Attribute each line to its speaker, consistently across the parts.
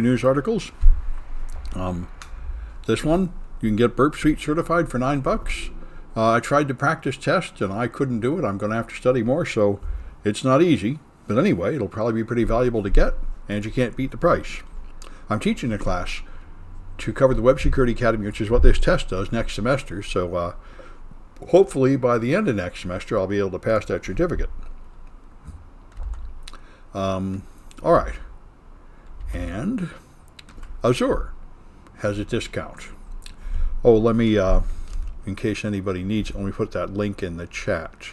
Speaker 1: news articles. This one, you can get Burpstreet Certified for $9. I tried to practice test and I couldn't do it. I'm going to have to study more, so it's not easy. But anyway, it'll probably be pretty valuable to get, and you can't beat the price. I'm teaching a class to cover the Web Security Academy, which is what this test does next semester. So hopefully by the end of next semester, I'll be able to pass that certificate. All right. And Azure has a discount. Oh, let me, in case anybody needs it, let me put that link in the chat,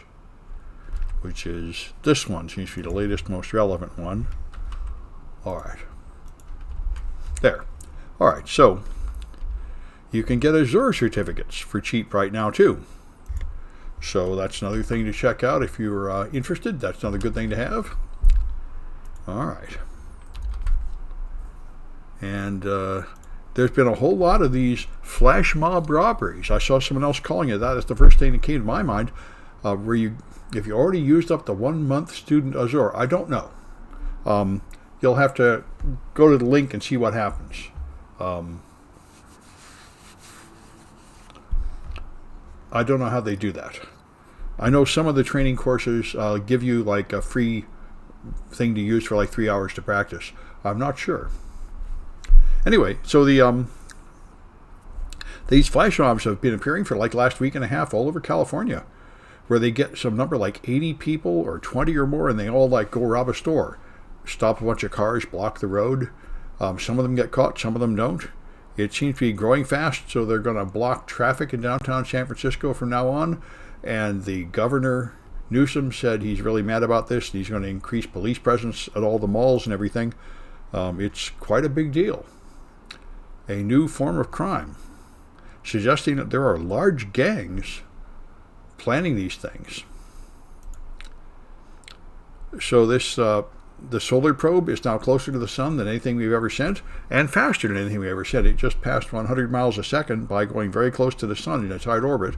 Speaker 1: which is this one. Seems to be the latest, most relevant one. All right. There. All right, so you can get Azure certificates for cheap right now, too. So that's another thing to check out if you're interested. That's another good thing to have. All right. And there's been a whole lot of these flash mob robberies. I saw someone else calling it that. That's the first thing that came to my mind. Where if you already used up the 1 month student Azure, I don't know. You'll have to go to the link and see what happens. I don't know how they do that. I know some of the training courses give you like a free thing to use for like 3 hours to practice. I'm not sure. Anyway, so these flash mobs have been appearing for like last week and a half all over California, where they get some number like 80 people or 20 or more, and they all like go rob a store, stop a bunch of cars, block the road. Some of them get caught, some of them don't. It seems to be growing fast, so they're going to block traffic in downtown San Francisco from now on. And the governor, Newsom, said he's really mad about this. He's going to increase police presence at all the malls and everything. It's quite a big deal. A new form of crime, suggesting that there are large gangs planning these things. So this the solar probe is now closer to the sun than anything we've ever sent, and faster than anything we ever sent. It just passed 100 miles a second by going very close to the sun in its hard orbit.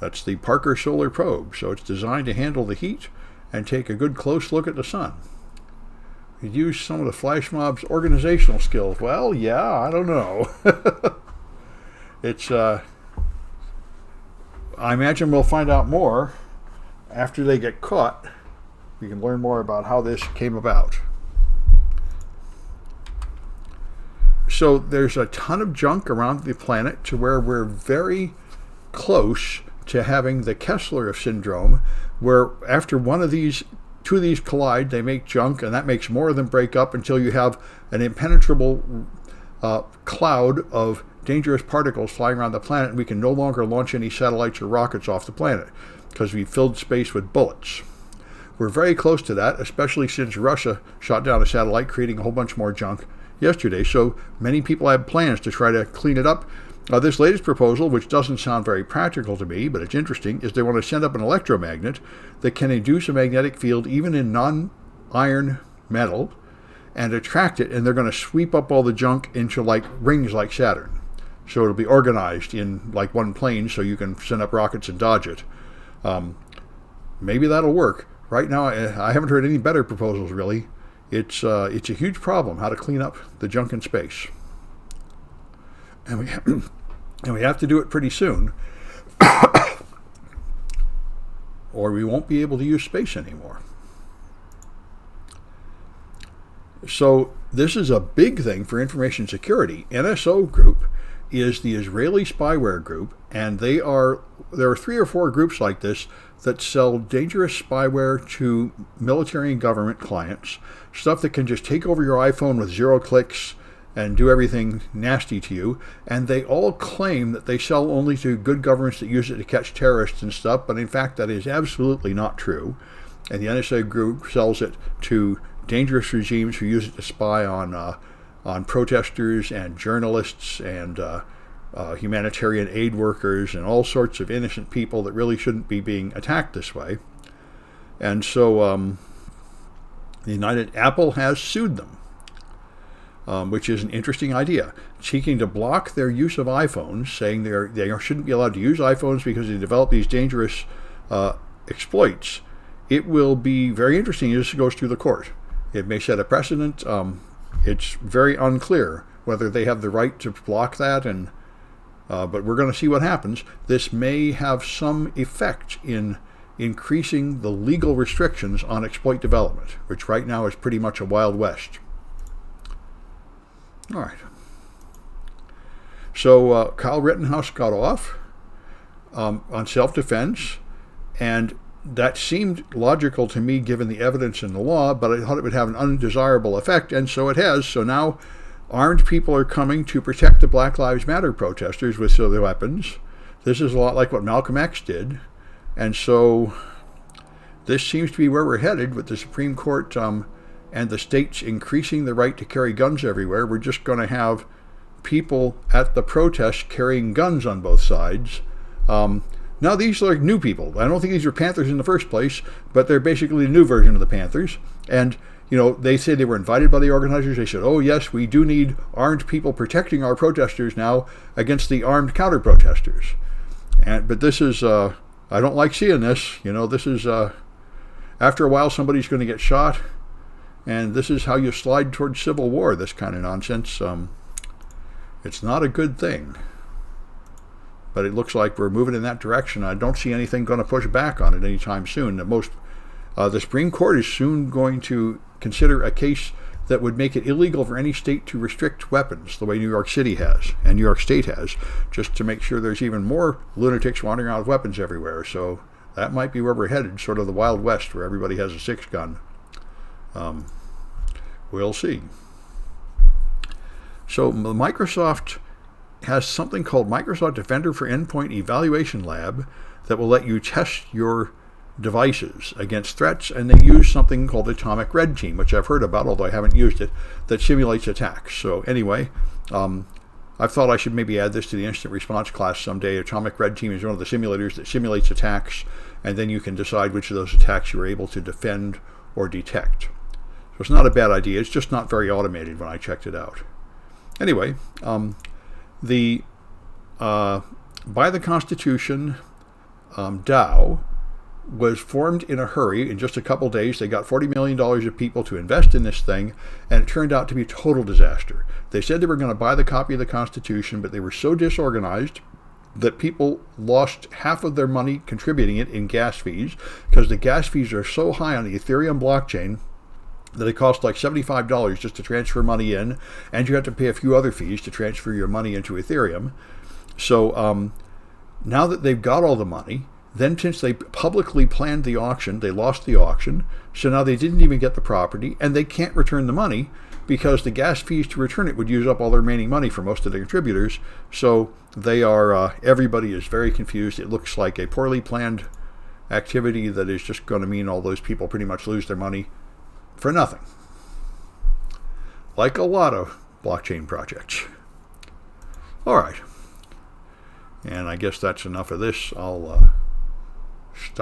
Speaker 1: That's the Parker Solar Probe. So it's designed to handle the heat and take a good close look at the sun. You'd use some of the flash mob's organizational skills. Well, yeah, I don't know. It's I imagine we'll find out more after they get caught. We can learn more about how this came about. So there's a ton of junk around the planet to where we're very close to having the Kessler syndrome, where after two of these collide, they make junk, and that makes more of them break up until you have an impenetrable cloud of dangerous particles flying around the planet, and we can no longer launch any satellites or rockets off the planet because we filled space with bullets. We're very close to that, especially since Russia shot down a satellite, creating a whole bunch more junk yesterday. So many people have plans to try to clean it up. This latest proposal, which doesn't sound very practical to me, but it's interesting, is they want to send up an electromagnet that can induce a magnetic field even in non-iron metal and attract it, and they're going to sweep up all the junk into like rings like Saturn. So it'll be organized in like one plane so you can send up rockets and dodge it. Maybe that'll work. Right now, I haven't heard any better proposals, really. It's a huge problem, how to clean up the junk in space. And we have to do it pretty soon, or we won't be able to use space anymore. So this is a big thing for information security. NSA Group is the Israeli spyware group, and there are 3 or 4 groups like this that sell dangerous spyware to military and government clients, stuff that can just take over your iPhone with 0 clicks and do everything nasty to you. And they all claim that they sell only to good governments that use it to catch terrorists and stuff, but in fact that is absolutely not true. And the NSA Group sells it to dangerous regimes who use it to spy on protesters and journalists and humanitarian aid workers and all sorts of innocent people that really shouldn't be being attacked this way. And so Apple has sued them, which is an interesting idea, seeking to block their use of iPhones, saying they shouldn't be allowed to use iPhones because they develop these dangerous exploits. It will be very interesting as this goes through the court. It may set a precedent. it's very unclear whether they have the right to block that, and but we're going to see what happens. This may have some effect in increasing the legal restrictions on exploit development, which right now is pretty much a Wild West. All right. So Kyle Rittenhouse got off on self-defense, and that seemed logical to me given the evidence in the law, but I thought it would have an undesirable effect, and so it has. So now armed people are coming to protect the Black Lives Matter protesters with their weapons. This is a lot like what Malcolm X did. And so this seems to be where we're headed with the Supreme Court and the states increasing the right to carry guns everywhere. We're just going to have people at the protests carrying guns on both sides. Now, these are new people. I don't think these were Panthers in the first place, but they're basically a new version of the Panthers. And, you know, they said they were invited by the organizers. They said, oh, yes, we do need armed people protecting our protesters now against the armed counter-protesters. But this is, I don't like seeing this. You know, this is, after a while, somebody's going to get shot. And this is how you slide towards civil war, this kind of nonsense. It's not a good thing. But it looks like we're moving in that direction. I don't see anything going to push back on it anytime soon. The Supreme Court is soon going to consider a case that would make it illegal for any state to restrict weapons, the way New York City has and New York State has, just to make sure there's even more lunatics wandering around with weapons everywhere. So that might be where we're headed, sort of the Wild West, where everybody has a six-gun. We'll see. So Microsoft has something called Microsoft Defender for Endpoint Evaluation Lab that will let you test your devices against threats, and they use something called Atomic Red Team, which I've heard about, although I haven't used it, that simulates attacks. So anyway, I thought I should maybe add this to the incident response class someday. Atomic Red Team is one of the simulators that simulates attacks, and then you can decide which of those attacks you're able to defend or detect. So it's not a bad idea. It's just not very automated when I checked it out. Anyway, the by the Constitution DAO was formed in a hurry. In just a couple days, they got $40 million of people to invest in this thing, and it turned out to be a total disaster. They said they were going to buy the copy of the Constitution, but they were so disorganized that people lost half of their money contributing it in gas fees, because the gas fees are so high on the Ethereum blockchain that it costs like $75 just to transfer money in, and you have to pay a few other fees to transfer your money into Ethereum. So now that they've got all the money, then since they publicly planned the auction, they lost the auction, so now they didn't even get the property, and they can't return the money because the gas fees to return it would use up all the remaining money for most of the contributors. So they are, everybody is very confused. It looks like a poorly planned activity that is just going to mean all those people pretty much lose their money for nothing. Like a lot of blockchain projects. All right. And I guess that's enough of this. I'll stop.